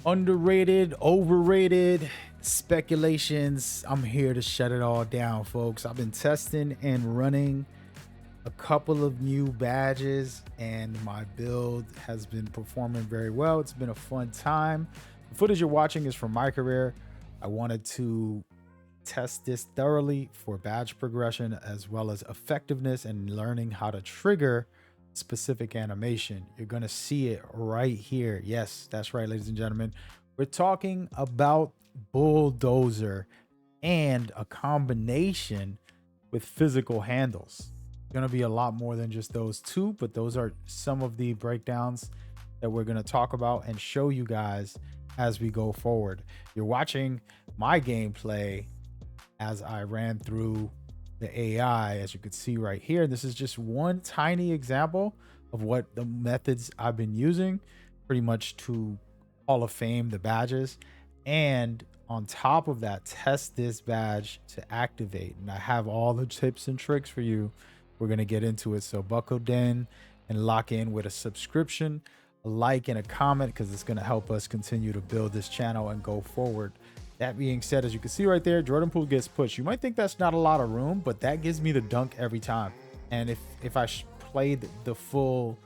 Underrated, overrated, speculations. I'm here to shut it all down, folks. I've been testing and running a couple of new badges, and my build has been performing very well. It's been a fun time. The footage you're watching is from my career. I wanted to test this thoroughly for badge progression as well as effectiveness and learning how to trigger specific animation. You're going to see it right here. Yes, that's right, ladies and gentlemen. We're talking about Bulldozer and a combination with physical handles. Going to be a lot more than just those two, but those are some of the breakdowns that we're going to talk about and show you guys as we go forward. You're watching my gameplay as I ran through the AI, as you can see right here. This is just one tiny example of what the methods I've been using pretty much to Hall of Fame the badges, and on top of that, test this badge to activate. And I have all the tips and tricks for you. We're going to get into it, so buckle in and lock in with a subscription, a like, and a comment, because it's going to help us continue to build this channel and go forward. That being said, as you can see right there, Jordan Poole gets pushed. You might think that's not a lot of room, but that gives me the dunk every time. And if I played the full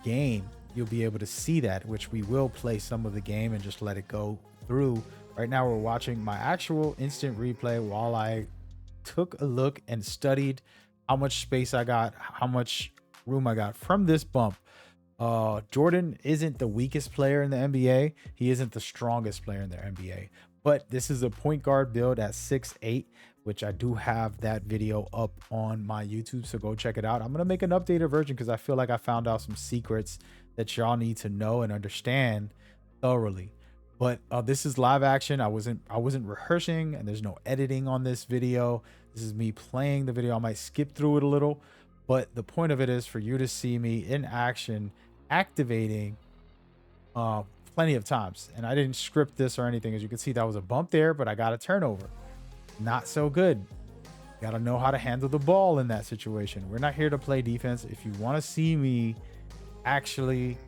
game, you'll be able to see that, which we will play some of the game and just let it go through. Right now, we're watching my actual instant replay while I took a look and studied how much space I got, how much room I got from this bump. Jordan isn't the weakest player in the NBA. He isn't the strongest player in the NBA. But this is a point guard build at 6'8", which I do have that video up on my YouTube, so go check it out. I'm going to make an updated version because I feel like I found out some secrets that y'all need to know and understand thoroughly. But this is live action. I wasn't rehearsing, and there's no editing on this video. This is me playing the video. I might skip through it a little, but the point of it is for you to see me in action activating plenty of times. And I didn't script this or anything. As you can see, that was a bump there, but I got a turnover. Not so good. Got to know how to handle the ball in that situation. We're not here to play defense. If you want to see me actually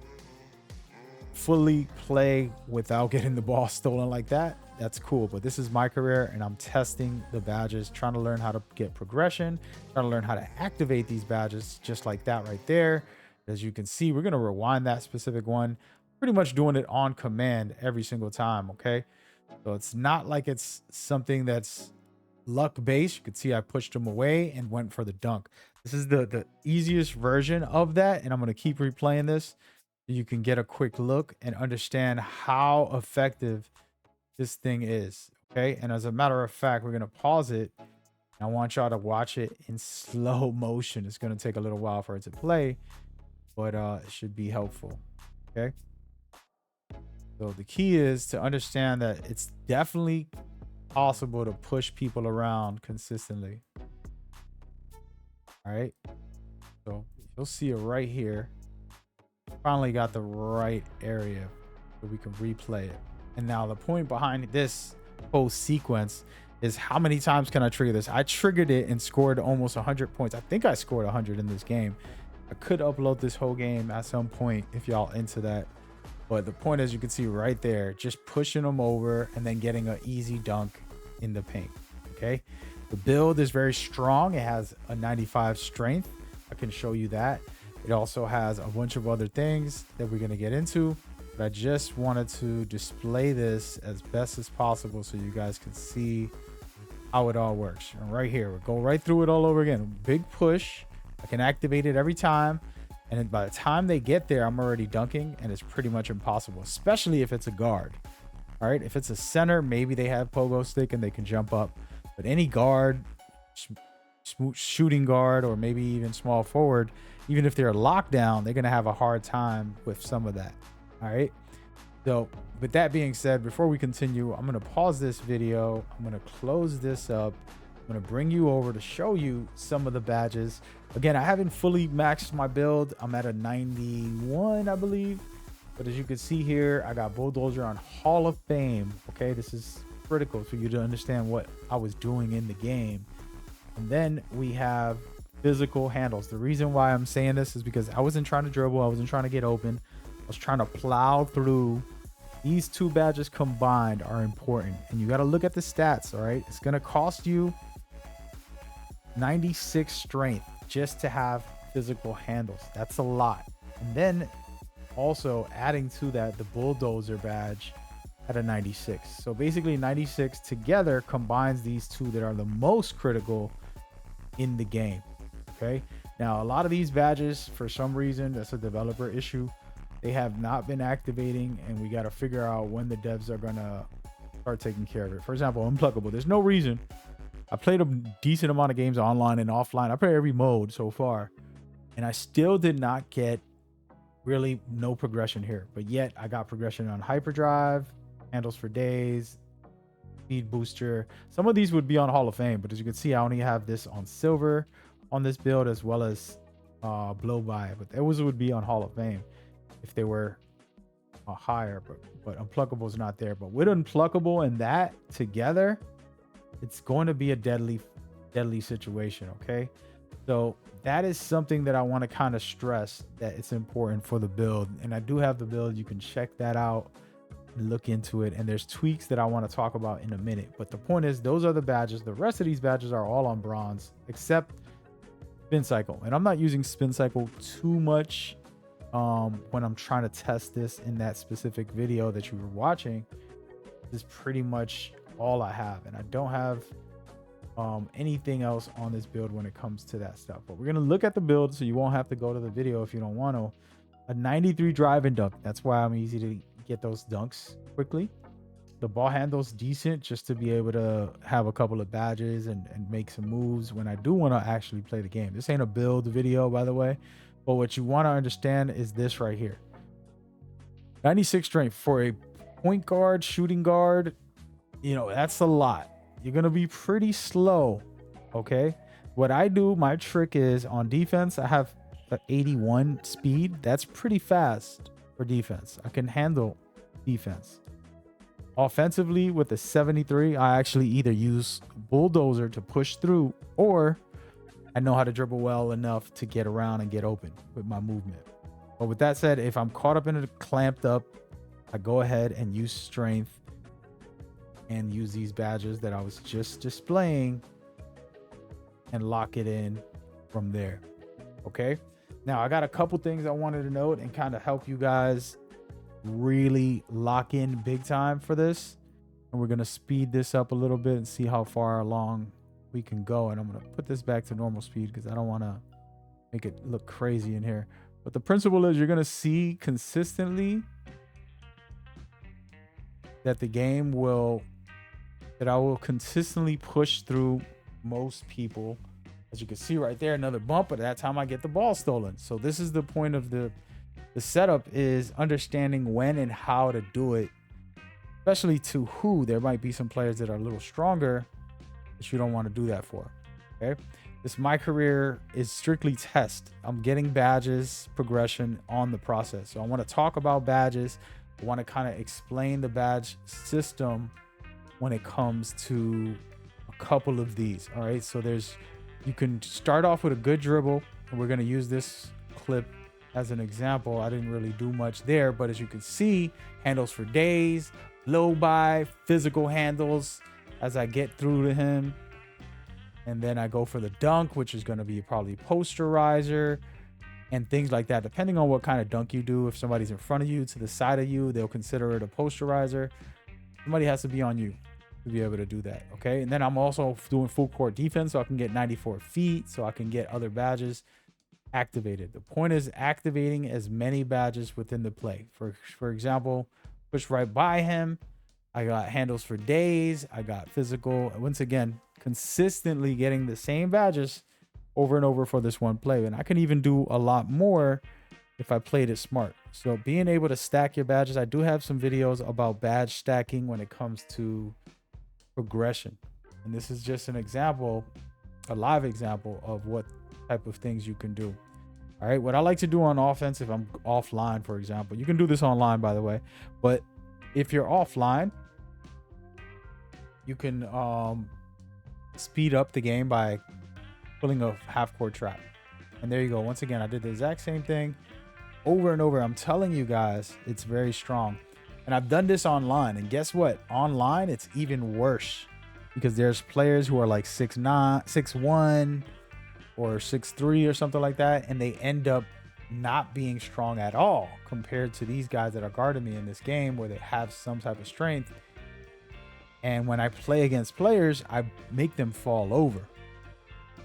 fully play without getting the ball stolen like that, that's cool. But this is my career, and I'm testing the badges, trying to learn how to get progression, trying to learn how to activate these badges just like that right there. As you can see, we're going to rewind that specific one, pretty much doing it on command every single time. Okay, so it's not like it's something that's luck based. You can see I pushed him away and went for the dunk. This is the easiest version of that, and I'm going to keep replaying this so you can get a quick look and understand how effective this thing is. Okay, and as a matter of fact, we're going to pause it. I want y'all to watch it in slow motion. It's going to take a little while for it to play, but it should be helpful. Okay, so the key is to understand that it's definitely possible to push people around consistently. All right, so you'll see it right here. Finally got the right area so we can replay it. And now the point behind this whole sequence is how many times can I trigger this? I triggered it and scored almost 100 points. I think I scored 100 in this game. I could upload this whole game at some point if y'all into that. But the point is, you can see right there, just pushing them over and then getting an easy dunk in the paint. Okay, the build is very strong. It has a 95 strength. I can show you that. It also has a bunch of other things that we're going to get into, but I just wanted to display this as best as possible so you guys can see how it all works. And right here, we'll go right through it all over again. Big push. I can activate it every time. And then by the time they get there, I'm already dunking, and it's pretty much impossible, especially if it's a guard. All right, if it's a center, maybe they have pogo stick and they can jump up. But any guard, shooting guard, or maybe even small forward, even if they're locked down, they're going to have a hard time with some of that. All right. So with that being said, before we continue, I'm going to pause this video. I'm going to close this up. I'm going to bring you over to show you some of the badges. Again, I haven't fully maxed my build. I'm at a 91, I believe. But as you can see here, I got Bulldozer on Hall of Fame. Okay, this is critical for you to understand what I was doing in the game. And then we have physical handles. The reason why I'm saying this is because I wasn't trying to dribble. I wasn't trying to get open. I was trying to plow through These two badges combined are important, and you got to look at the stats. All right, it's going to cost you 96 strength just to have physical handles. That's a lot. And then also adding to that the bulldozer badge at a 96. So basically 96 together combines these two that are the most critical in the game. Okay, now a lot of these badges, for some reason, that's a developer issue, they have not been activating, and we got to figure out when the devs are gonna start taking care of it. For example, unpluggable, there's no reason. I played a decent amount of games online and offline. I played every mode so far, and I still did not get really no progression here. But yet I got progression on hyperdrive, handles for days, speed booster. Some of these would be on Hall of Fame, but as you can see, I only have this on silver on this build, as well as blow by. But those would be on Hall of Fame if they were higher, but unpluckable is not there. But with unpluckable and that together, it's going to be a deadly situation. Okay, so that is something that I want to kind of stress, that it's important for the build. And I do have the build, you can check that out and look into it, and there's tweaks that I want to talk about in a minute. But the point is, those are the badges. The rest of these badges are all on bronze except spin cycle, and I'm not using spin cycle too much when I'm trying to test this in that specific video that you were watching. This is pretty much all I have, and I don't have anything else on this build when it comes to that stuff. But we're going to look at the build so you won't have to go to the video if you don't want to. A 93 drive and dunk, that's why I'm easy to get those dunks quickly. The ball handle's decent just to be able to have a couple of badges and make some moves when I do want to actually play the game. This ain't a build video, by the way, but what you want to understand is this right here. 96 strength for a point guard, shooting guard, you know, that's a lot. You're going to be pretty slow. Okay, what I do, my trick is on defense, I have an 81 speed. That's pretty fast for defense. I can handle defense. Offensively, with the 73, I actually either use bulldozer to push through, or I know how to dribble well enough to get around and get open with my movement. But with that said, if I'm caught up in it, clamped up, I go ahead and use strength and use these badges that I was just displaying and lock it in from there. Okay, now I got a couple things I wanted to note and kind of help you guys really lock in big time for this. And we're going to speed this up a little bit and see how far along we can go. And I'm going to put this back to normal speed because I don't want to make it look crazy in here. But the principle is, you're going to see consistently that the game will, that I will consistently push through most people. As you can see right there, another bump, but at that time I get the ball stolen. So this is the point of the setup, is understanding when and how to do it, especially to who. There might be some players that are a little stronger that you don't want to do that for. Okay, my career is strictly test. I'm getting badges, progression on the process. So I want to talk about badges. I want to kind of explain the badge system when it comes to a couple of these. All right, so you can start off with a good dribble, and we're going to use this clip as an example. I didn't really do much there, but as you can see, handles for days, low by, physical handles as I get through to him. And then I go for the dunk, which is going to be probably posterizer and things like that, depending on what kind of dunk you do. If somebody's in front of you, to the side of you, they'll consider it a posterizer. Somebody has to be on you to be able to do that. Okay, and then I'm also doing full court defense, so I can get 94 feet, so I can get other badges activated. The point is activating as many badges within the play. For example, push right by him, I got handles for days, I got physical. Once again, consistently getting the same badges over and over for this one play. And I can even do a lot more if I played it smart. So being able to stack your badges, I do have some videos about badge stacking when it comes to progression, and this is just an example, a live example of what type of things you can do. All right, what I like to do on offense, if I'm offline, for example, you can do this online, by the way, but if you're offline, you can speed up the game by pulling a half court trap. And there you go. Once again, I did the exact same thing over and over. I'm telling you guys, it's very strong. And I've done this online, and guess what? Online, it's even worse because there's players who are like 6'9", 6'1", or 6'3", or something like that, and they end up not being strong at all compared to these guys that are guarding me in this game where they have some type of strength. And when I play against players, I make them fall over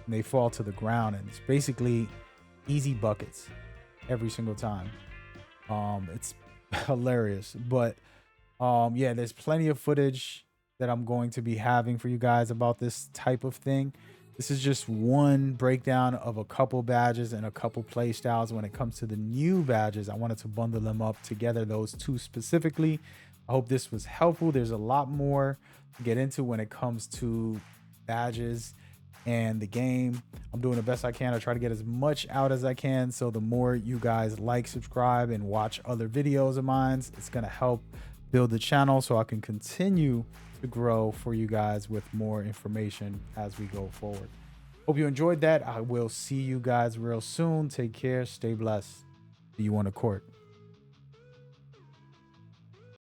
and they fall to the ground, and it's basically easy buckets every single time. It's hilarious, but yeah, there's plenty of footage that I'm going to be having for you guys about this type of thing. This is just one breakdown of a couple badges and a couple play styles. When it comes to the new badges, I wanted to bundle them up together, those two specifically. I hope this was helpful. There's a lot more to get into when it comes to badges and the game. I'm doing the best I can to try to get as much out as I can. So the more you guys like, subscribe, and watch other videos of mine, it's going to help build the channel so I can continue to grow for you guys with more information as we go forward. Hope you enjoyed that. I will see you guys real soon. Take care. Stay blessed. See you on the court.